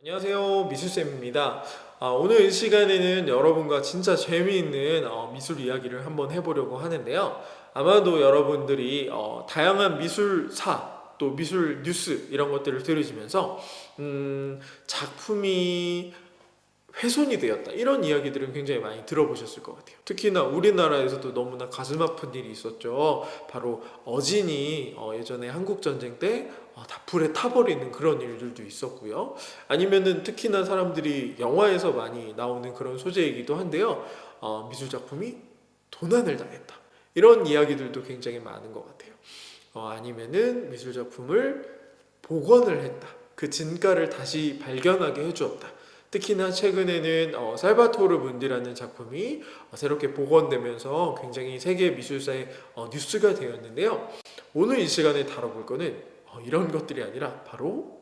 안녕하세요, 미술쌤입니다. 오늘 이 시간에는 여러분과 진짜 재미있는 미술 이야기를 한번 해보려고 하는데요. 아마도 여러분들이 다양한 미술사 또 미술 뉴스 이런 것들을 들으시면서 작품이 훼손이 되었다 이런 이야기들은 굉장히 많이 들어보셨을 것 같아요. 특히나 우리나라에서도 너무나 가슴 아픈 일이 있었죠. 바로 어진이 예전에 한국전쟁 때 다 불에 타버리는 그런 일들도 있었고요. 아니면은 특히나 사람들이 영화에서 많이 나오는 그런 소재이기도 한데요. 미술작품이 도난을 당했다 이런 이야기들도 굉장히 많은 것 같아요. 아니면은 미술작품을 복원을 했다, 그 진가를 다시 발견하게 해주었다. 특히나 최근에는 살바토르 문디라는 작품이 새롭게 복원되면서 굉장히 세계 미술사의 뉴스가 되었는데요. 오늘 이 시간에 다뤄볼 거는 이런 것들이 아니라 바로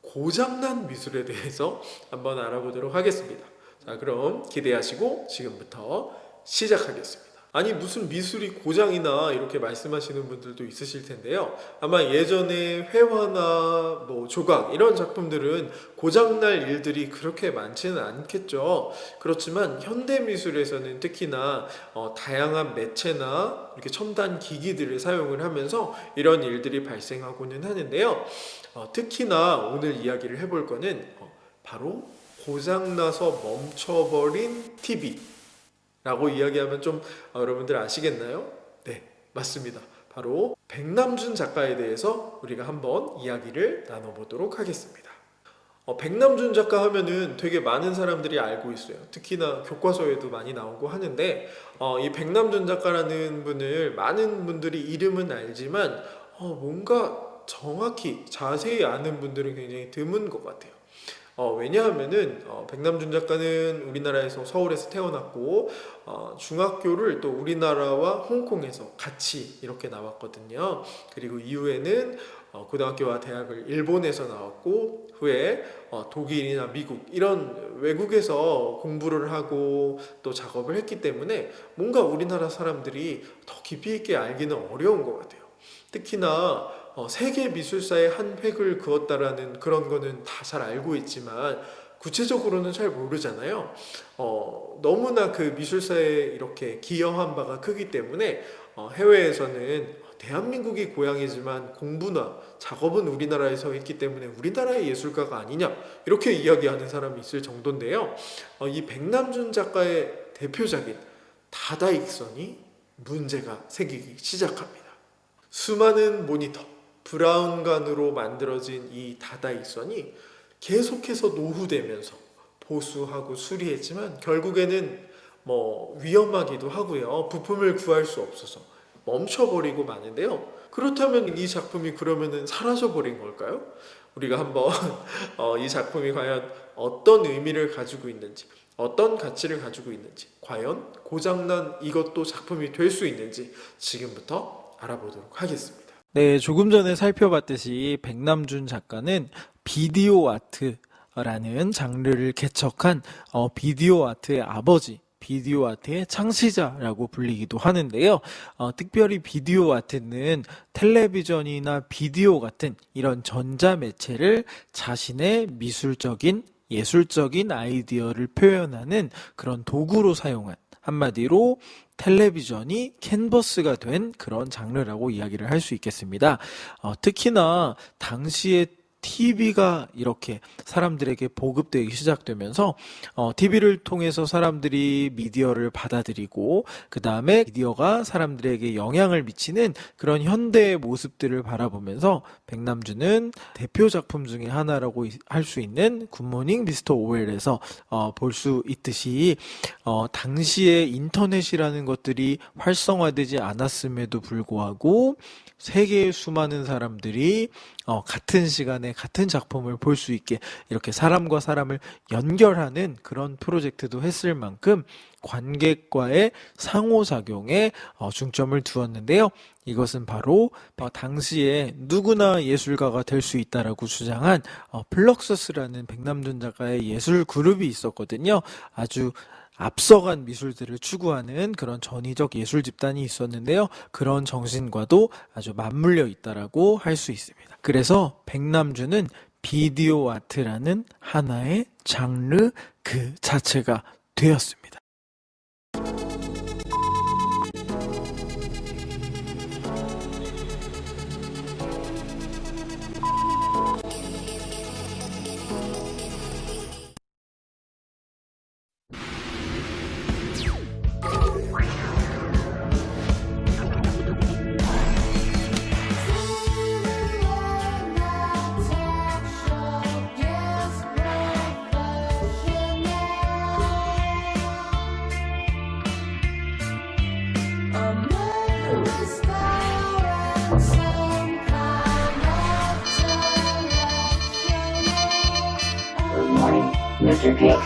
고장난 미술에 대해서 한번 알아보도록 하겠습니다. 자, 그럼 기대하시고 지금부터 시작하겠습니다. 아니 무슨 미술이 고장이나 이렇게 말씀하시는 분들도 있으실 텐데요. 아마 예전에 회화나 뭐 조각 이런 작품들은 고장날 일들이 그렇게 많지는 않겠죠. 그렇지만 현대 미술에서는 특히나 다양한 매체나 이렇게 첨단 기기들을 사용을 하면서 이런 일들이 발생하고는 하는데요. 특히나 오늘 이야기를 해볼 거는 바로 고장나서 멈춰버린 TV 라고 이야기하면 좀 여러분들 아시겠나요? 네, 맞습니다. 바로 백남준 작가에 대해서 우리가 한번 이야기를 나눠보도록 하겠습니다. 백남준 작가 하면은 되게 많은 사람들이 알고 있어요. 특히나 교과서에도 많이 나오고 하는데 이 백남준 작가라는 분을 많은 분들이 이름은 알지만 뭔가 정확히 자세히 아는 분들은 굉장히 드문 것 같아요. 왜냐하면은 백남준 작가는 우리나라에서 서울에서 태어났고 중학교를 또 우리나라와 홍콩에서 같이 이렇게 나왔거든요. 그리고 이후에는 고등학교와 대학을 일본에서 나왔고 후에 독일이나 미국 이런 외국에서 공부를 하고 또 작업을 했기 때문에 뭔가 우리나라 사람들이 더 깊이 있게 알기는 어려운 것 같아요. 특히나 세계 미술사의 한 획을 그었다라는 그런 거는 다 잘 알고 있지만 구체적으로는 잘 모르잖아요. 너무나 그 미술사에 이렇게 기여한 바가 크기 때문에 해외에서는 대한민국이 고향이지만 공부나 작업은 우리나라에서 했기 때문에 우리나라의 예술가가 아니냐 이렇게 이야기하는 사람이 있을 정도인데요. 이 백남준 작가의 대표작인 다다익선이 문제가 생기기 시작합니다. 수많은 모니터, 브라운관으로 만들어진 이 다다익선이 계속해서 노후되면서 보수하고 수리했지만 결국에는 위험하기도 하고요. 부품을 구할 수 없어서 멈춰버리고 마는데요. 그렇다면 이 작품이 그러면은 사라져버린 걸까요? 우리가 한번 이 작품이 과연 어떤 의미를 가지고 있는지, 어떤 가치를 가지고 있는지, 과연 고장난 이것도 작품이 될 수 있는지 지금부터 알아보도록 하겠습니다. 네, 조금 전에 살펴봤듯이 백남준 작가는 비디오 아트라는 장르를 개척한 비디오 아트의 아버지, 비디오 아트의 창시자라고 불리기도 하는데요. 특별히 비디오 아트는 텔레비전이나 비디오 같은 이런 전자매체를 자신의 미술적인, 예술적인 아이디어를 표현하는 그런 도구로 사용한, 한마디로 텔레비전이 캔버스가 된 그런 장르라고 이야기를 할 수 있겠습니다. 특히나 당시에 TV가 이렇게 사람들에게 보급되기 시작되면서 TV를 통해서 사람들이 미디어를 받아들이고 그 다음에 미디어가 사람들에게 영향을 미치는 그런 현대의 모습들을 바라보면서 백남준은 대표 작품 중에 하나라고 할 수 있는 굿모닝 미스터 오웰에서 볼 수 있듯이 당시에 인터넷이라는 것들이 활성화되지 않았음에도 불구하고 세계의 수많은 사람들이 같은 시간에 같은 작품을 볼 수 있게 이렇게 사람과 사람을 연결하는 그런 프로젝트도 했을 만큼 관객과의 상호작용에 중점을 두었는데요. 이것은 바로 당시에 누구나 예술가가 될 수 있다라고 주장한 플럭서스라는 백남준 작가의 예술 그룹이 있었거든요. 아주 앞서간 미술들을 추구하는 그런 전위적 예술 집단이 있었는데요. 그런 정신과도 아주 맞물려 있다라고 할 수 있습니다. 그래서 백남준은 비디오 아트라는 하나의 장르 그 자체가 되었습니다. Good morning, Mr. Drake.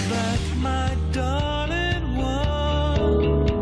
Back, my darling one.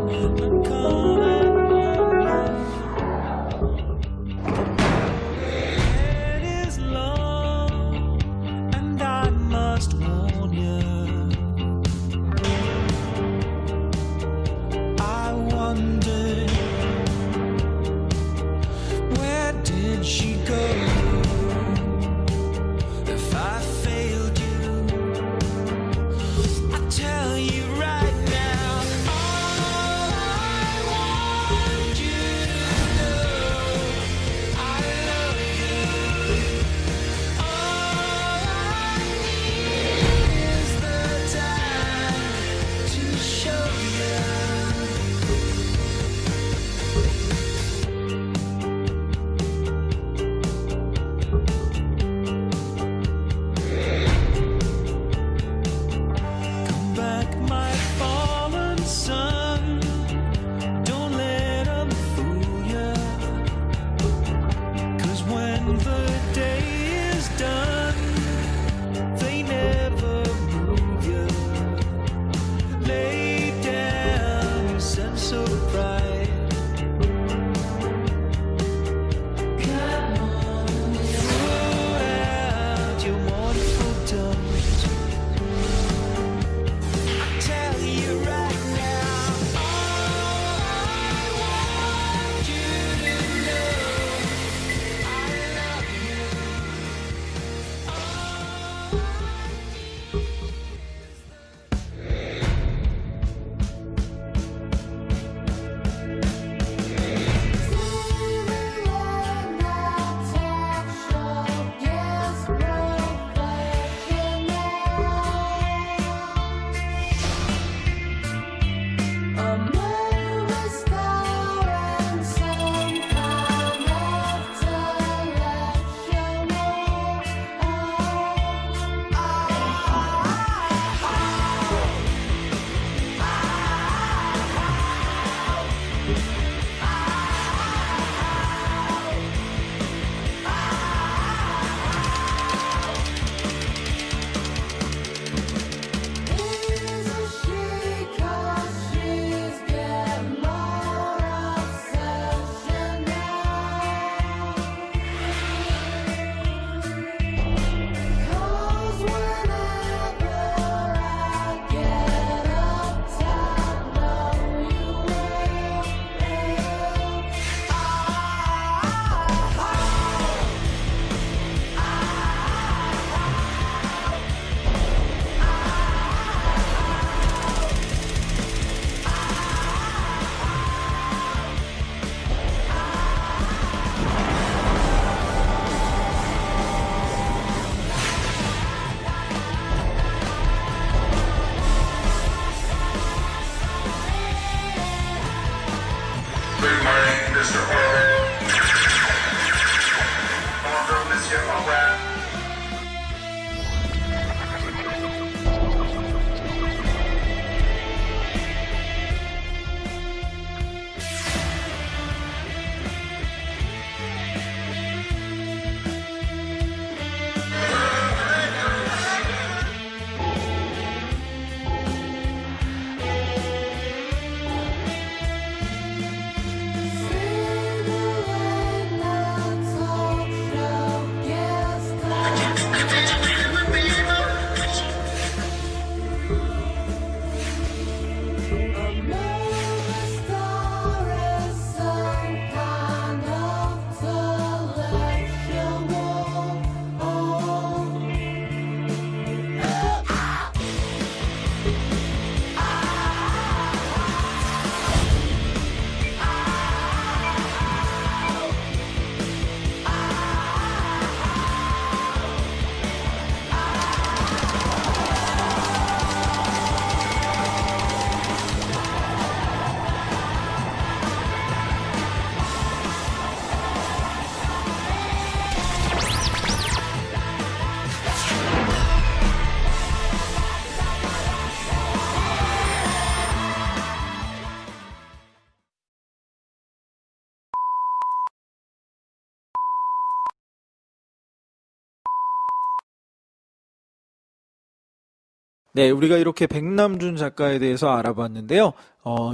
네, 우리가 이렇게 백남준 작가에 대해서 알아봤는데요.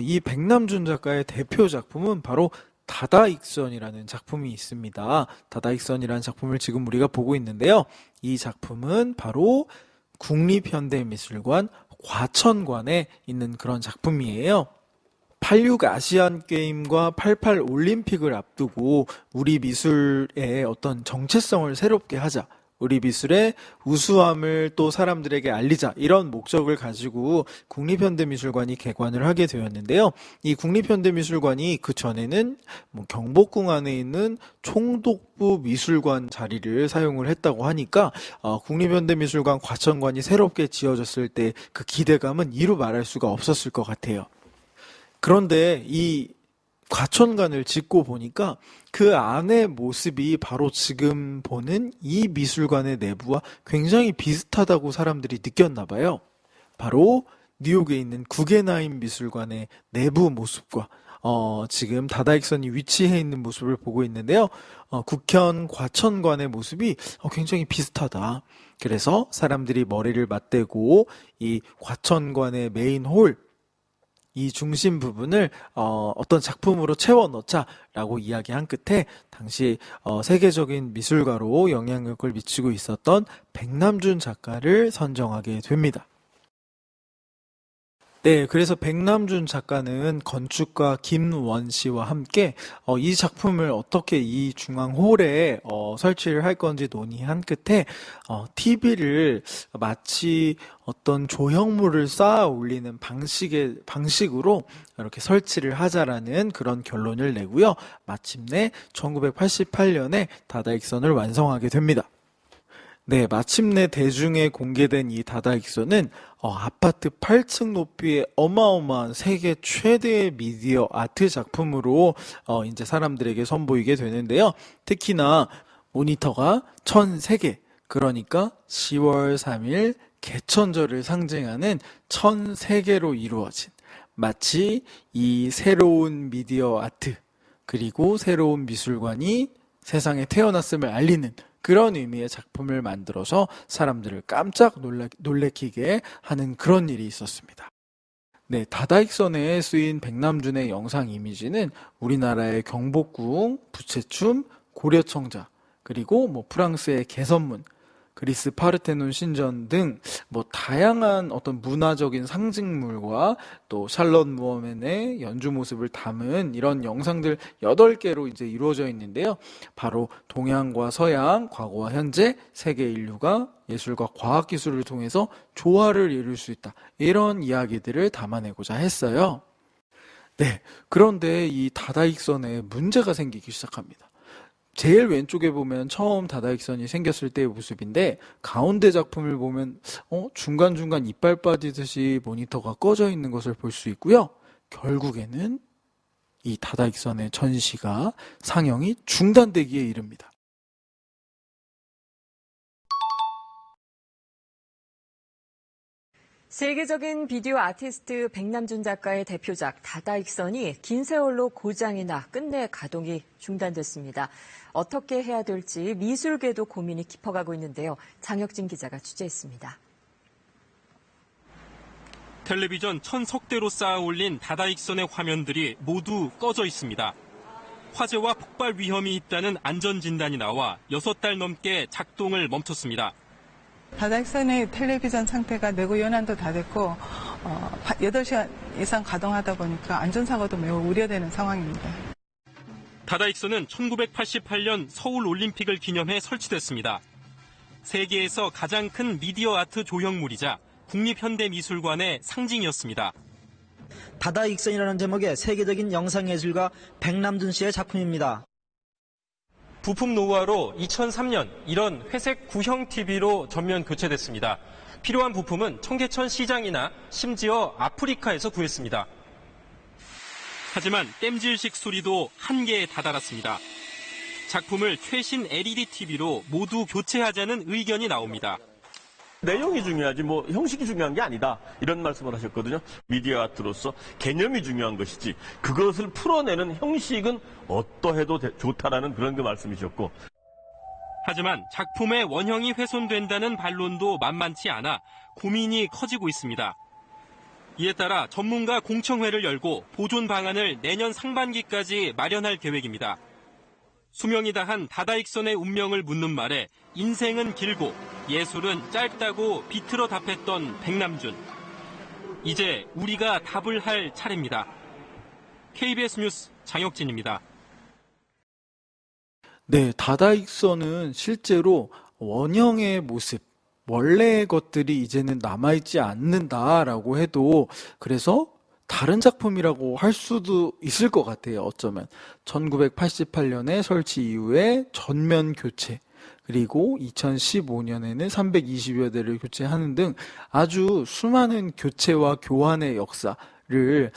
이 백남준 작가의 대표 작품은 바로 다다익선이라는 작품이 있습니다. 다다익선이라는 작품을 지금 우리가 보고 있는데요. 이 작품은 바로 국립현대미술관 과천관에 있는 그런 작품이에요. 86 아시안 게임과 88 올림픽을 앞두고 우리 미술의 어떤 정체성을 새롭게 하자. 우리 미술의 우수함을 또 사람들에게 알리자. 이런 목적을 가지고 국립현대미술관이 개관을 하게 되었는데요. 이 국립현대미술관이 그 전에는 경복궁 안에 있는 총독부 미술관 자리를 사용을 했다고 하니까 국립현대미술관 과천관이 새롭게 지어졌을 때 그 기대감은 이루 말할 수가 없었을 것 같아요. 그런데 이 과천관을 짓고 보니까 그 안의 모습이 바로 지금 보는 이 미술관의 내부와 굉장히 비슷하다고 사람들이 느꼈나 봐요. 바로 뉴욕에 있는 구겐하임 미술관의 내부 모습과 지금 다다익선이 위치해 있는 모습을 보고 있는데요. 국현 과천관의 모습이 굉장히 비슷하다. 그래서 사람들이 머리를 맞대고 이 과천관의 메인 홀, 이 중심 부분을 어떤 작품으로 채워 넣자라고 이야기한 끝에 당시 세계적인 미술가로 영향력을 미치고 있었던 백남준 작가를 선정하게 됩니다. 네, 그래서 백남준 작가는 건축가 김원 씨와 함께 이 작품을 어떻게 이 중앙홀에 설치를 할 건지 논의한 끝에 TV를 마치 어떤 조형물을 쌓아 올리는 방식으로 이렇게 설치를 하자라는 그런 결론을 내고요. 마침내 1988년에 다다익선을 완성하게 됩니다. 네, 마침내 대중에 공개된 이 다다익선은 아파트 8층 높이의 어마어마한 세계 최대의 미디어 아트 작품으로 이제 사람들에게 선보이게 되는데요. 특히나 모니터가 1003개, 그러니까 10월 3일 개천절을 상징하는 1003개로 이루어진 마치 이 새로운 미디어 아트 그리고 새로운 미술관이 세상에 태어났음을 알리는 그런 의미의 작품을 만들어서 사람들을 깜짝 놀래키게 하는 그런 일이 있었습니다. 네, 다다익선에 쓰인 백남준의 영상 이미지는 우리나라의 경복궁, 부채춤, 고려청자, 그리고 프랑스의 개선문, 그리스 파르테논 신전 등 다양한 어떤 문화적인 상징물과 또 샬럿 무어맨의 연주 모습을 담은 이런 영상들 8개로 이제 이루어져 있는데요. 바로 동양과 서양, 과거와 현재 세계 인류가 예술과 과학 기술을 통해서 조화를 이룰 수 있다. 이런 이야기들을 담아내고자 했어요. 네, 그런데 이 다다익선에 문제가 생기기 시작합니다. 제일 왼쪽에 보면 처음 다다익선이 생겼을 때의 모습인데 가운데 작품을 보면 중간중간 이빨 빠지듯이 모니터가 꺼져 있는 것을 볼 수 있고요. 결국에는 이 다다익선의 전시가 상영이 중단되기에 이릅니다. 세계적인 비디오 아티스트 백남준 작가의 대표작 다다익선이 긴 세월로 고장이 나 끝내 가동이 중단됐습니다. 어떻게 해야 될지 미술계도 고민이 깊어가고 있는데요. 장혁진 기자가 취재했습니다. 텔레비전 1000석대로 쌓아 올린 다다익선의 화면들이 모두 꺼져 있습니다. 화재와 폭발 위험이 있다는 안전진단이 나와 6달 넘게 작동을 멈췄습니다. 다다익선의 텔레비전 상태가 내구 연한도 다 됐고 8시간 이상 가동하다 보니까 안전사고도 매우 우려되는 상황입니다. 다다익선은 1988년 서울 올림픽을 기념해 설치됐습니다. 세계에서 가장 큰 미디어 아트 조형물이자 국립현대미술관의 상징이었습니다. 다다익선이라는 제목의 세계적인 영상예술가 백남준 씨의 작품입니다. 부품 노후화로 2003년 이런 회색 구형 TV로 전면 교체됐습니다. 필요한 부품은 청계천 시장이나 심지어 아프리카에서 구했습니다. 하지만 땜질식 소리도 한계에 다다랐습니다. 작품을 최신 LED TV로 모두 교체하자는 의견이 나옵니다. 내용이 중요하지 형식이 중요한 게 아니다. 이런 말씀을 하셨거든요. 미디어 아트로서 개념이 중요한 것이지 그것을 풀어내는 형식은 어떠해도 좋다라는 그런 말씀이셨고. 하지만 작품의 원형이 훼손된다는 반론도 만만치 않아 고민이 커지고 있습니다. 이에 따라 전문가 공청회를 열고 보존 방안을 내년 상반기까지 마련할 계획입니다. 수명이 다한 다다익선의 운명을 묻는 말에 인생은 길고 예술은 짧다고 비틀어 답했던 백남준. 이제 우리가 답을 할 차례입니다. KBS 뉴스 장혁진입니다. 네, 다다익선은 실제로 원형의 모습, 원래의 것들이 이제는 남아있지 않는다라고 해도 그래서 다른 작품이라고 할 수도 있을 것 같아요. 어쩌면 1988년에 설치 이후에 전면 교체, 그리고 2015년에는 320여 대를 교체하는 등 아주 수많은 교체와 교환의 역사를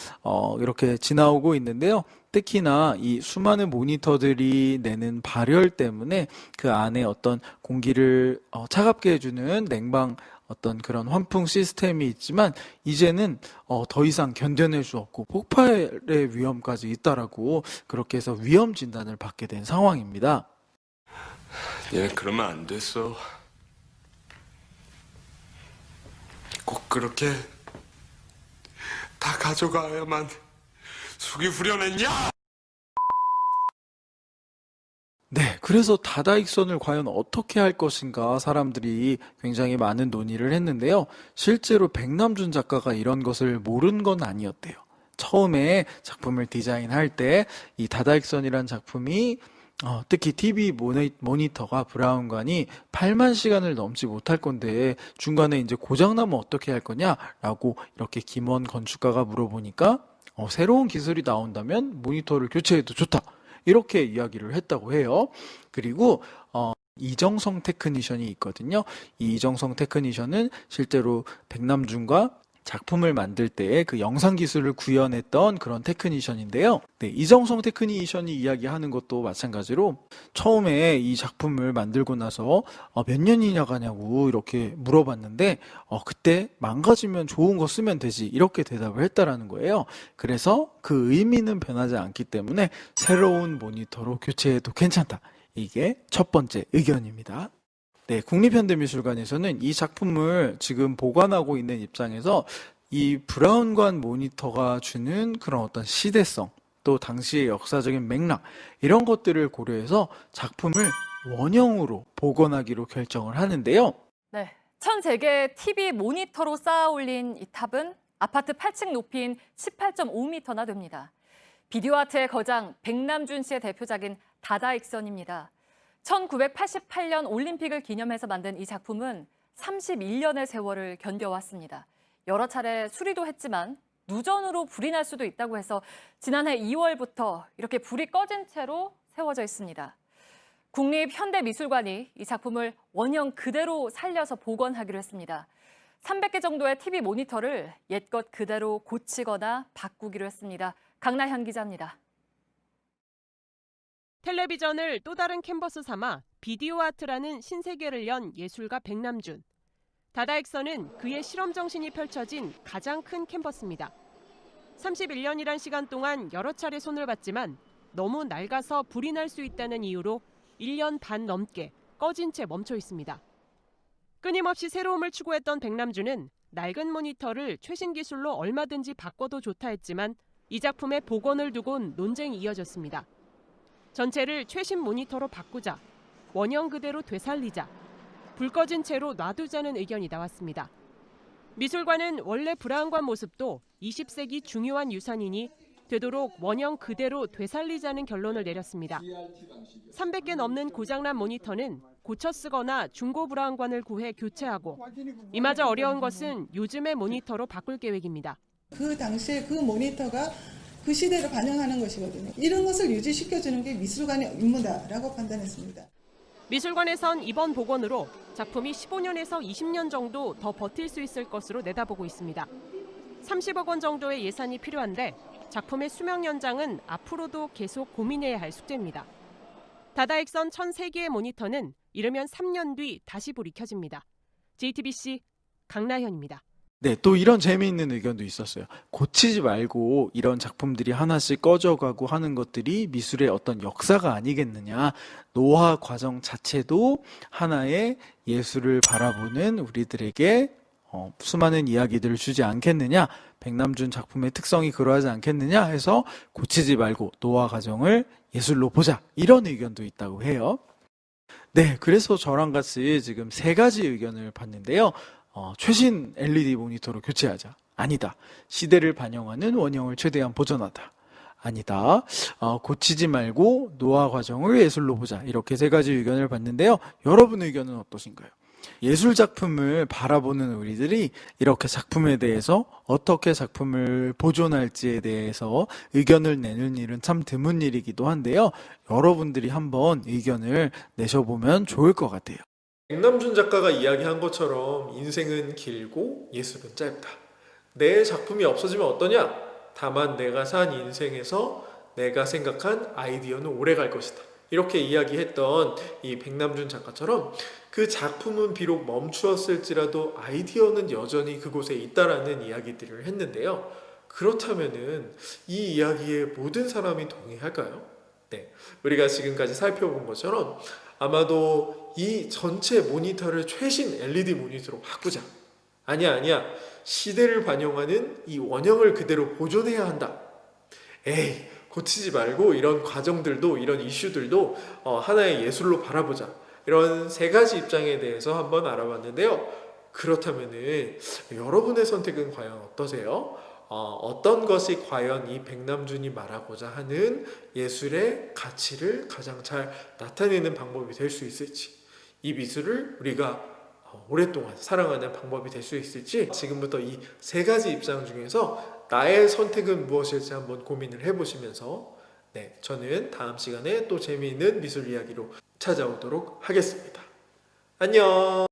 이렇게 지나오고 있는데요. 특히나 이 수많은 모니터들이 내는 발열 때문에 그 안에 어떤 공기를 차갑게 해주는 냉방 어떤 그런 환풍 시스템이 있지만 이제는 더 이상 견뎌낼 수 없고 폭발의 위험까지 있다라고 그렇게 해서 위험 진단을 받게 된 상황입니다. 얘 그러면 안 됐어. 꼭 그렇게 다 가져가야만 속이 후련했냐? 네, 그래서 다다익선을 과연 어떻게 할 것인가 사람들이 굉장히 많은 논의를 했는데요. 실제로 백남준 작가가 이런 것을 모른 건 아니었대요. 처음에 작품을 디자인할 때 이 다다익선이란 작품이 특히 TV 모니터가 브라운관이 8만 시간을 넘지 못할 건데 중간에 이제 고장나면 어떻게 할 거냐라고 이렇게 김원 건축가가 물어보니까 새로운 기술이 나온다면 모니터를 교체해도 좋다. 이렇게 이야기를 했다고 해요. 그리고 이정성 테크니션이 있거든요. 이 이정성 테크니션은 실제로 백남준과 작품을 만들 때 그 영상 기술을 구현했던 그런 테크니션인데요. 네, 이정성 테크니션이 이야기하는 것도 마찬가지로 처음에 이 작품을 만들고 나서 몇 년이나 가냐고 이렇게 물어봤는데 그때 망가지면 좋은 거 쓰면 되지 이렇게 대답을 했다라는 거예요. 그래서 그 의미는 변하지 않기 때문에 새로운 모니터로 교체해도 괜찮다. 이게 첫 번째 의견입니다. 네, 국립현대미술관에서는 이 작품을 지금 보관하고 있는 입장에서 이 브라운관 모니터가 주는 그런 어떤 시대성, 또 당시의 역사적인 맥락, 이런 것들을 고려해서 작품을 원형으로 복원하기로 결정을 하는데요. 네, 1,003개의 TV 모니터로 쌓아 올린 이 탑은 아파트 8층 높이인 18.5m나 됩니다. 비디오 아트의 거장 백남준 씨의 대표작인 다다익선입니다. 1988년 올림픽을 기념해서 만든 이 작품은 31년의 세월을 견뎌왔습니다. 여러 차례 수리도 했지만 누전으로 불이 날 수도 있다고 해서 지난해 2월부터 이렇게 불이 꺼진 채로 세워져 있습니다. 국립현대미술관이 이 작품을 원형 그대로 살려서 복원하기로 했습니다. 300개 정도의 TV 모니터를 옛것 그대로 고치거나 바꾸기로 했습니다. 강나현 기자입니다. 텔레비전을 또 다른 캔버스 삼아 비디오 아트라는 신세계를 연 예술가 백남준. 다다익선은 그의 실험 정신이 펼쳐진 가장 큰 캔버스입니다. 31년이란 시간 동안 여러 차례 손을 봤지만 너무 낡아서 불이 날 수 있다는 이유로 1년 반 넘게 꺼진 채 멈춰 있습니다. 끊임없이 새로움을 추구했던 백남준은 낡은 모니터를 최신 기술로 얼마든지 바꿔도 좋다 했지만 이 작품의 복원을 두곤 논쟁이 이어졌습니다. 전체를 최신 모니터로 바꾸자, 원형 그대로 되살리자, 불 꺼진 채로 놔두자는 의견이 나왔습니다. 미술관은 원래 브라운관 모습도 20세기 중요한 유산이니 되도록 원형 그대로 되살리자는 결론을 내렸습니다. 300개 넘는 고장난 모니터는 고쳐 쓰거나 중고 브라운관을 구해 교체하고 이마저 어려운 것은 요즘의 모니터로 바꿀 계획입니다. 그 당시에 그 모니터가 그 시대를 반영하는 것이거든요. 이런 것을 유지시켜주는 게 미술관의 임무다라고 판단했습니다. 미술관에선 이번 복원으로 작품이 15년에서 20년 정도 더 버틸 수 있을 것으로 내다보고 있습니다. 30억 원 정도의 예산이 필요한데 작품의 수명 연장은 앞으로도 계속 고민해야 할 숙제입니다. 다다익선 1,003개의 모니터는 이르면 3년 뒤 다시 불이 켜집니다. JTBC 강나현입니다. 네, 또 이런 재미있는 의견도 있었어요. 고치지 말고 이런 작품들이 하나씩 꺼져가고 하는 것들이 미술의 어떤 역사가 아니겠느냐. 노화 과정 자체도 하나의 예술을 바라보는 우리들에게 수많은 이야기들을 주지 않겠느냐, 백남준 작품의 특성이 그러하지 않겠느냐 해서 고치지 말고 노화 과정을 예술로 보자, 이런 의견도 있다고 해요. 네, 그래서 저랑 같이 지금 3가지 의견을 봤는데요. 최신 LED 모니터로 교체하자. 아니다. 시대를 반영하는 원형을 최대한 보존하다. 아니다. 고치지 말고 노화 과정을 예술로 보자. 이렇게 3가지 의견을 봤는데요. 여러분 의견은 어떠신가요? 예술 작품을 바라보는 우리들이 이렇게 작품에 대해서 어떻게 작품을 보존할지에 대해서 의견을 내는 일은 참 드문 일이기도 한데요. 여러분들이 한번 의견을 내셔보면 좋을 것 같아요. 백남준 작가가 이야기한 것처럼 인생은 길고 예술은 짧다. 내 작품이 없어지면 어떠냐? 다만 내가 산 인생에서 내가 생각한 아이디어는 오래 갈 것이다. 이렇게 이야기했던 이 백남준 작가처럼 그 작품은 비록 멈추었을지라도 아이디어는 여전히 그곳에 있다라는 이야기들을 했는데요. 그렇다면은 이 이야기에 모든 사람이 동의할까요? 네, 우리가 지금까지 살펴본 것처럼 아마도 이 전체 모니터를 최신 LED 모니터로 바꾸자. 아니야. 시대를 반영하는 이 원형을 그대로 보존해야 한다. 에이, 고치지 말고 이런 과정들도, 이런 이슈들도 하나의 예술로 바라보자. 이런 3가지 입장에 대해서 한번 알아봤는데요. 그렇다면은 여러분의 선택은 과연 어떠세요? 어떤 것이 과연 이 백남준이 말하고자 하는 예술의 가치를 가장 잘 나타내는 방법이 될 수 있을지, 이 미술을 우리가 오랫동안 사랑하는 방법이 될 수 있을지, 지금부터 이 3가지 입장 중에서 나의 선택은 무엇일지 한번 고민을 해보시면서, 네, 저는 다음 시간에 또 재미있는 미술 이야기로 찾아오도록 하겠습니다. 안녕.